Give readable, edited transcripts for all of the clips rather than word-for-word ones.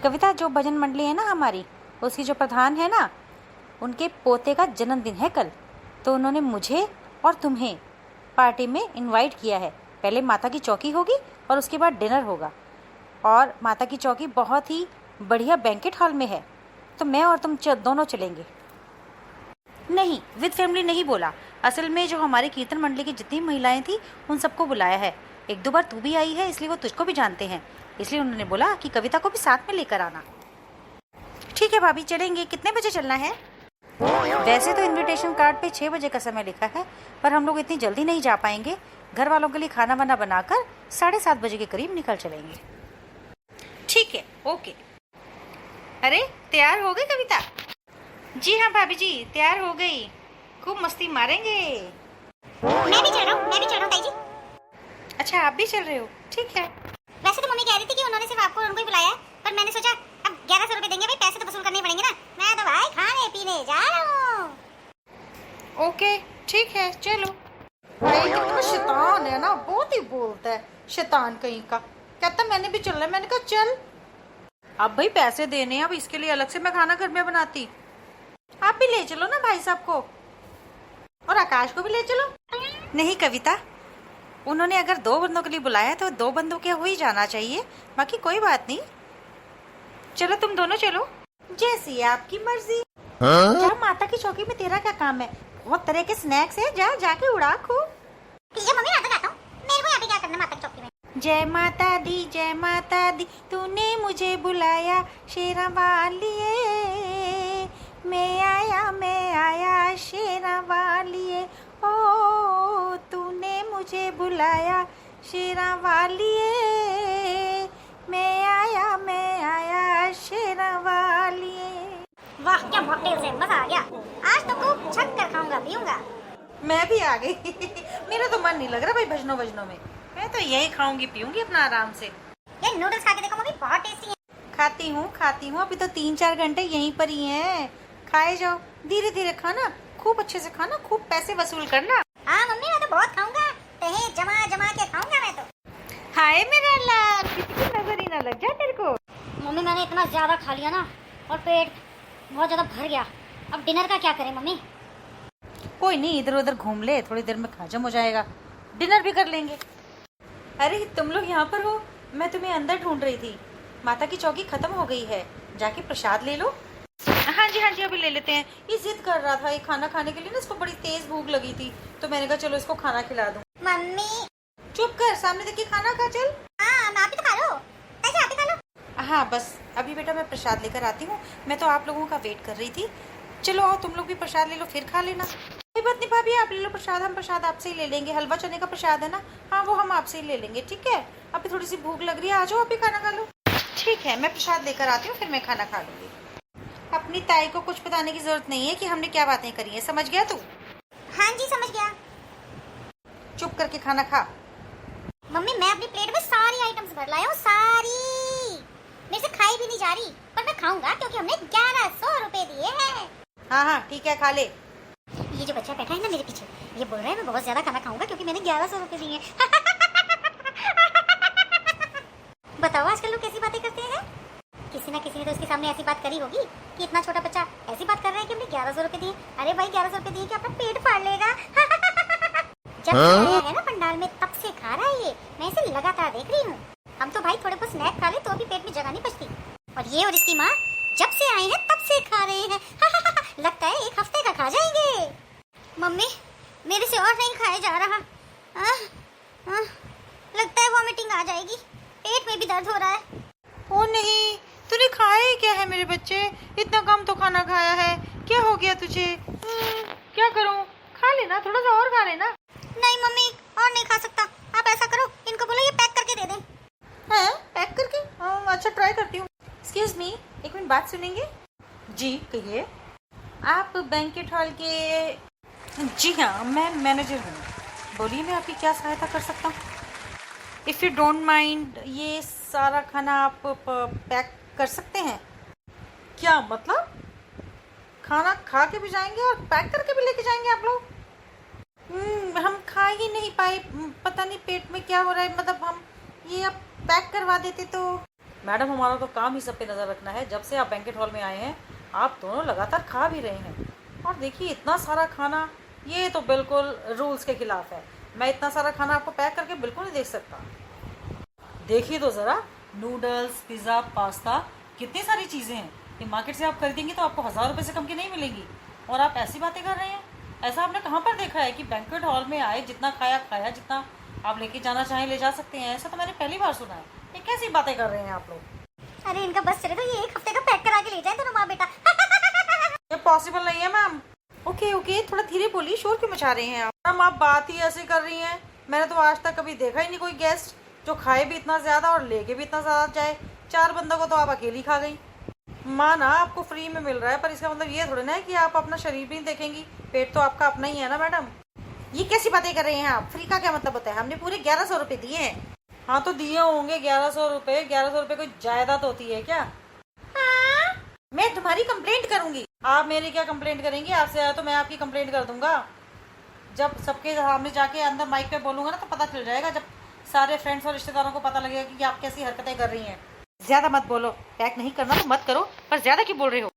कविता, जो भजन मंडली है ना हमारी, उसकी जो प्रधान है ना, उनके पोते का जन्मदिन है कल। तो उन्होंने मुझे और तुम्हें पार्टी में इनवाइट किया है। पहले माता की चौकी होगी और उसके बाद डिनर होगा। और माता की चौकी बहुत ही बढ़िया बैंकेट हॉल में है, तो मैं और तुम दोनों चलेंगे। नहीं, विद फैमिली नहीं बोला। असल में जो हमारे कीर्तन मंडली की जितनी महिलाएं थी उन सबको बुलाया है। एक दो बार तू भी आई है, इसलिए वो तुझको भी जानते हैं। इसलिए उन्होंने बोला कि कविता को भी साथ में लेकर आना। ठीक है भाभी, चलेंगे। कितने बजे चलना है? वैसे तो इनविटेशन कार्ड पे 6 बजे का समय लिखा है, पर हम लोग इतनी जल्दी नहीं जा पाएंगे। घर वालों के लिए खाना वाना बनाकर 7:30 बजे के करीब निकल चलेंगे। ठीक है, ओके। अरे, तैयार हो गई कविता? जी हाँ भाभी जी, तैयार हो गई। खूब मस्ती मारेंगे। मैं भी चल रहा हूँ ताई जी। अच्छा, आप भी चल रहे हो? ठीक है। वैसे तो मम्मी कह रही थी कि उन्होंने सिर्फ आपको और उनको ही बुलाया है, पर मैंने सोचा अब 1100 रुपए देंगे भाई, पैसे तो वसूल करने ही पड़ेंगे ना। मैं तो भाई खाने पीने जा रहा हूँ। ओके, ठीक है, चलो। भाई कितना शैतान है ना, बहुत ही बोलता है, शैतान कहीं का। कहता मैंने भी चलना है। मैंने कहा चल। अब भाई पैसे देने हैं, अब इसके लिए अलग से मैं खाना घर में बनाती। आप भी ले चलो ना भाई साहब को, और आकाश को भी ले चलो। नहीं कविता, उन्होंने अगर 2 बंदों के लिए बुलाया है तो 2 बंदों के हो ही जाना चाहिए। बाकी कोई बात नहीं, चलो तुम दोनों चलो, जैसी आपकी मर्जी। जा, माता की चौकी में तेरा क्या काम है? बहुत तरह के स्नैक्स है, जा जाके उड़ा खूब। ठीक है मम्मी, मैं तो जाता हूँ। मेरे को यहाँ पे क्या करना माता की चौकी में? जय माता दी, जय माता दी, तूने मुझे बुलाया शेरा वालिए। मैं आया शेरा वालिए। ओ तूने मुझे बुलाया शेरा वालिए। मैं आया शेरा वालिए। वाह, क्या मॉकटेल से मजा आ गया। आज तो खूब छक कर खाऊंगा पीऊंगा। मैं भी आ गई। मेरा तो मन नहीं लग रहा भाई भजनों में। मैं तो यही खाऊंगी पीऊंगी अपना आराम से। ये नूडल्स खा के देखो मम्मी, बहुत टेस्टी है। खाती हूँ। अभी तो 3-4 घंटे यहीं पर ही हैं। खाए जाओ, धीरे धीरे खाना, खूब अच्छे से खाना, खूब पैसे वसूल करना। हाँ मम्मी, मैं तो बहुत खाऊंगा, तहे जमा जमा के खाऊंगा मैं तो। हाय मेरा लाल, किसी की नजर ही ना लग जाए तेरे को। मम्मी मैंने इतना ज्यादा खा लिया ना, और पेट बहुत ज्यादा भर गया। अब डिनर का क्या करें मम्मी? कोई नहीं, इधर उधर घूम ले, थोड़ी देर में हजम हो जाएगा, डिनर भी कर लेंगे। अरे तुम लोग यहाँ पर हो, मैं तुम्हें अंदर ढूंढ रही थी। माता की चौकी खत्म हो गई है, जाके प्रसाद ले लो। हाँ जी, अभी ले लेते हैं। ये जिद कर रहा था ये खाना खाने के लिए ना, इसको बड़ी तेज भूख लगी थी, तो मैंने कहा चलो इसको खाना खिला दूं। मम्मी चुप कर, सामने देख के खाना खा चल। हाँ, आप भी तो खा लो। कैसे आप भी खा लो? हाँ बस अभी बेटा मैं प्रसाद लेकर आती हूँ। मैं तो आप लोगों का वेट कर रही थी। चलो आओ, तुम लोग भी प्रसाद ले लो, फिर खा लेना। कोई बात नहीं भाभी, आप ले लो प्रसाद, हम प्रसाद आपसे ही ले लेंगे। हलवा चने का प्रसाद है ना, हाँ वो हम आपसे ही ले लेंगे। ठीक है, अभी थोड़ी सी भूख लग रही है, आ जाओ अभी खाना खा लो। ठीक है, मैं प्रसाद लेकर आती हूँ, फिर मैं खाना खा लूंगी। अपनी ताई को कुछ बताने की जरूरत नहीं है कि हमने क्या बातें करी है, समझ गया तू? हाँ जी, समझ गया। चुप करके खाना खा। मम्मी मैं अपनी प्लेट में सारी आइटम्स भर लाया हूँ, सारी। मेरे से खाई भी नहीं जा रही, पर मैं खाऊंगा क्योंकि हमने 1100 रुपए दिए हैं। हाँ ठीक है, खा ले। ये जो बच्चा बैठा है ना मेरे पीछे, ये बोल रहा है मैं बहुत ज्यादा खाना खाऊंगा क्योंकि मैंने 1100 रुपए दिए हैं। बताओ आजकल लोग कैसी बातें करते हैं? किसी ना किसी ने तो उसके सामने ऐसी बात करी होगी कि इतना छोटा बच्चा ऐसी बात कर रहा है कि हमने 1100 रुपए दिए। अरे भाई 1100 रुपए दिए कि अपना पेट फाड़ लेगा। जब से आया है ना पंडाल में, तब से खा रहा है ये। मैं इसे लगातार देख रही हूँ। हम तो भाई थोड़े बहुत स्नैक खा ले तो अभी पेट में जगह नहीं बचती, और ये और इसकी माँ जब से आए हैं तब से खा रहे हैं। लगता है 1 हफ्ते का खा जाएंगे। मम्मी मेरे से और नहीं खाया जा रहा। लगता है वॉमिटिंग आ जाएगी, पेट में भी दर्द हो रहा है। ओ नहीं, तूने खाया ही क्या है मेरे बच्चे? इतना कम तो खाना खाया है, क्या हो गया तुझे? क्या करूं? खा लेना, थोड़ा सा और खा लेना। नहीं मम्मी, और नहीं खा सकता। आप ऐसा करो, इनको बोलो ये पैक करके दे दें। हाँ, पैक करके? अच्छा ट्राई करती हूँ। एक्सक्यूज मी, एक मिनट बात सुनेंगे? जी कहिए। आप बैंकेट हॉल के? जी हाँ, मैं मैनेजर हूँ। बोलिए, मैं आपकी क्या सहायता कर सकता हूँ? इफ़ यू डोंट माइंड, ये सारा खाना आप पैक कर सकते हैं? क्या मतलब? खाना खा के भी जाएंगे और पैक करके भी लेके जाएंगे आप लोग? हम खा ही नहीं पाए, पता नहीं पेट में क्या हो रहा है। मतलब हम ये अब पैक करवा देते तो। मैडम हमारा तो काम ही सब पे नज़र रखना है। जब से आप बैंकेट हॉल में आए हैं आप दोनों लगातार खा भी रहे हैं। और देखिए इतना सारा खाना, ये तो बिल्कुल रूल्स के खिलाफ है। मैं इतना सारा खाना आपको पैक करके बिल्कुल नहीं दे सकता। देखिए तो ज़रा, नूडल्स, पिज़्ज़ा, पास्ता, कितनी सारी चीज़ें हैं। ये मार्केट से आप खरीदेंगी तो आपको 1000 रुपये से कम की नहीं मिलेंगी। और आप ऐसी बातें कर रहे हैं। ऐसा आपने कहाँ पर देखा है कि बैंक्वेट हॉल में आए, जितना खाया खाया, जितना आप लेके जाना चाहें ले जा सकते हैं। ऐसा तो मैंने पहली बार सुना है। ये कैसी बातें कर रहे हैं आप लोग। अरे इनका बस चले तो ये 1 हफ्ते का पैक करा के ले जाए दोनों माँ बेटा। ये पॉसिबल नहीं है मैम। ओके, थोड़ा धीरे बोलिए, शोर क्यों मचा रहे हैं आप। मैम आप बात ही ऐसे कर रही हैं। मैंने तो आज तक कभी देखा ही नहीं कोई गेस्ट जो खाए भी इतना ज़्यादा और लेके भी इतना ज़्यादा जाए। 4 बंदों को तो आप अकेली खा गई। माना आपको फ्री में मिल रहा है, पर इसका मतलब ये थोड़ी ना है कि आप अपना शरीर भी नहीं देखेंगी। पेट तो आपका अपना ही है ना मैडम। ये कैसी बातें कर रहे हैं आप। फ्री का क्या मतलब होता है। हमने पूरे 1100 रुपये दिए हैं। हाँ तो दिए होंगे 1100 रुपये। 1100 रुपये कोई जायदाद होती है क्या। मैं तुम्हारी कंप्लेंट करूंगी। आप मेरी क्या कंप्लेंट करेंगी। आपसे ज़्यादा तो मैं आपकी कंप्लेंट कर दूंगा। जब सबके सामने जाके अंदर माइक पे बोलूंगा ना तो पता चल जाएगा। जब सारे फ्रेंड्स और रिश्तेदारों को पता लगेगा कि आप कैसी हरकतें कर रही हैं। ज़्यादा मत बोलो। पैक नहीं करना तो मत करो, पर ज़्यादा क्यों बोल रहे हो।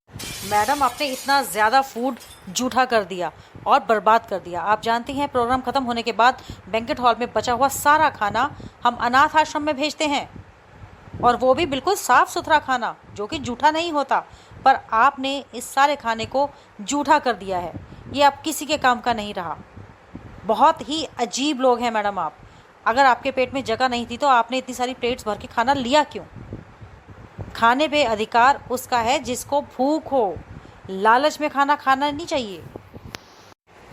मैडम आपने इतना ज़्यादा फूड जूठा कर दिया और बर्बाद कर दिया। आप जानती हैं प्रोग्राम ख़त्म होने के बाद बैंकेट हॉल में बचा हुआ सारा खाना हम अनाथ आश्रम में भेजते हैं, और वो भी बिल्कुल साफ़ सुथरा खाना जो कि जूठा नहीं होता। पर आपने इस सारे खाने को जूठा कर दिया है। ये अब किसी के काम का नहीं रहा। बहुत ही अजीब लोग हैं मैडम आप। अगर आपके पेट में जगह नहीं थी तो आपने इतनी सारी प्लेट्स भर के खाना लिया क्यों। खाने पे अधिकार उसका है जिसको भूख हो। लालच में खाना खाना नहीं चाहिए।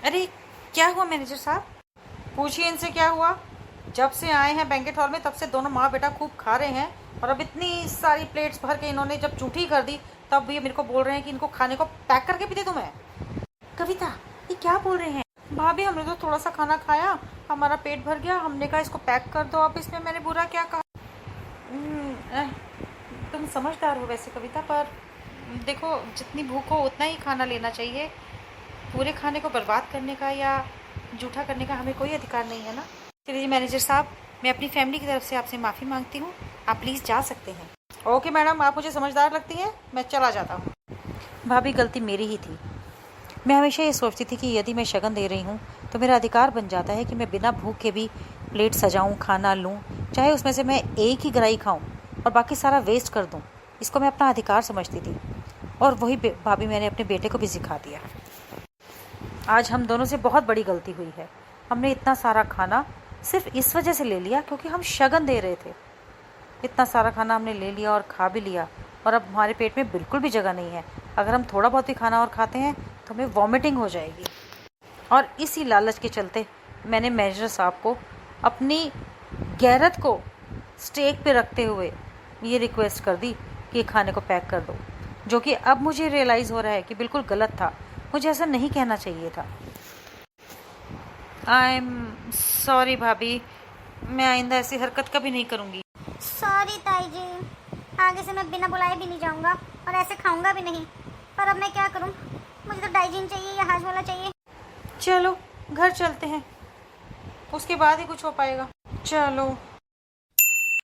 अरे क्या हुआ मैनेजर साहब। पूछिए इनसे क्या हुआ। जब से आए हैं बैंकेट हॉल में तब से दोनों माँ बेटा खूब खा रहे हैं, और अब इतनी सारी प्लेट्स भर के इन्होंने जब जूठी कर दी तब ये मेरे को बोल रहे हैं कि इनको खाने को पैक करके भी दे दूँ मैं। कविता ये क्या बोल रहे हैं। भाभी हमने तो थोड़ा सा खाना खाया, हमारा पेट भर गया, हमने कहा इसको पैक कर दो। अब इसमें मैंने बुरा क्या कहा। तुम समझदार हो वैसे कविता, पर देखो जितनी भूख हो उतना ही खाना लेना चाहिए। पूरे खाने को बर्बाद करने का या जूठा करने का हमें कोई अधिकार नहीं है ना। चलिए मैनेजर साहब, मैं अपनी फैमिली की तरफ से आपसे माफ़ी मांगती हूँ। आप प्लीज़ जा सकते हैं। ओके मैडम, आप मुझे समझदार लगती हैं, मैं चला जाता हूँ। भाभी गलती मेरी ही थी। मैं हमेशा ये सोचती थी कि यदि मैं शगन दे रही हूँ तो मेरा अधिकार बन जाता है कि मैं बिना भूख के भी प्लेट सजाऊँ, खाना लूँ, चाहे उसमें से मैं एक ही ग्राही खाऊँ और बाकी सारा वेस्ट कर दूँ। इसको मैं अपना अधिकार समझती थी, और वही भाभी मैंने अपने बेटे को भी सिखा दिया। आज हम दोनों से बहुत बड़ी गलती हुई है। हमने इतना सारा खाना सिर्फ इस वजह से ले लिया क्योंकि हम शगन दे रहे थे। इतना सारा खाना हमने ले लिया और खा भी लिया, और अब हमारे पेट में बिल्कुल भी जगह नहीं है। अगर हम थोड़ा बहुत भी खाना और खाते हैं तो हमें वॉमिटिंग हो जाएगी। और इसी लालच के चलते मैंने मैनेजर साहब को अपनी गैरत को स्टेक पे रखते हुए ये रिक्वेस्ट कर दी कि खाने को पैक कर दो, जो कि अब मुझे रियलाइज़ हो रहा है कि बिल्कुल गलत था। मुझे ऐसा नहीं कहना चाहिए था। आई एम सॉरी भाभी, मैं आइंदा ऐसी हरकत कभी नहीं करूँगी। सॉरी ताई जी, आगे से मैं बिना बुलाए भी नहीं जाऊंगा और ऐसे खाऊंगा भी नहीं। पर अब मैं क्या करूं, मुझे तो डाइजीन चाहिए या हाजमोला चाहिए। चलो घर चलते हैं, उसके बाद ही कुछ हो पाएगा। चलो।